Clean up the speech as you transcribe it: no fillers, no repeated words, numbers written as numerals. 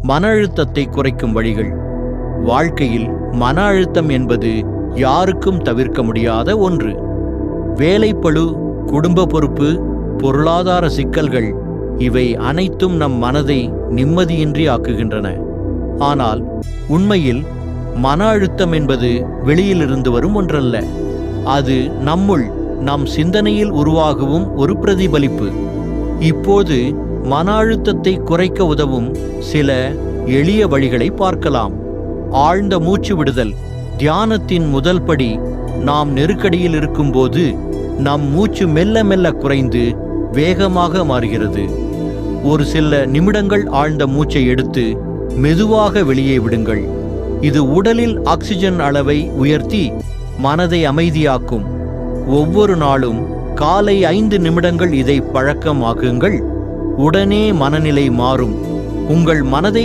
மன அழுத்தத்தை குறைக்கும் வழிகள். வாழ்க்கையில் மன அழுத்தம் என்பது யாருக்கும் தவிர்க்க முடியாத ஒன்று. வேலைப்பளு, குடும்ப பொறுப்பு, பொருளாதார சிக்கல்கள் இவை அனைத்தும் நம் மனதை நிம்மதியின்றி ஆக்குகின்றன. ஆனால் உண்மையில் மன அழுத்தம் என்பது வெளியிலிருந்து வரும் ஒன்றல்ல. அது நம்முள், நம் சிந்தனையில் உருவாகவும் ஒரு பிரதிபலிப்பு. இப்போது மன அழுத்தத்தை குறைக்க உதவும் சில எளிய வழிகளை பார்க்கலாம். ஆழ்ந்த மூச்சு விடுதல். தியானத்தின் முதல் படி. நாம் நெருக்கடியில் இருக்கும்போது நம் மூச்சு மெல்ல மெல்ல குறைந்து வேகமாக மாறுகிறது. ஒரு சில நிமிடங்கள் ஆழ்ந்த மூச்சை எடுத்து மெதுவாக வெளியே விடுங்கள். இது உடலில் ஆக்சிஜன் அளவை உயர்த்தி மனதை அமைதியாக்கும். ஒவ்வொரு நாளும் காலை 5 நிமிடங்கள் இதை பழக்கமாக்குங்கள். உடனே மனநிலை மாறும். உங்கள் மனதை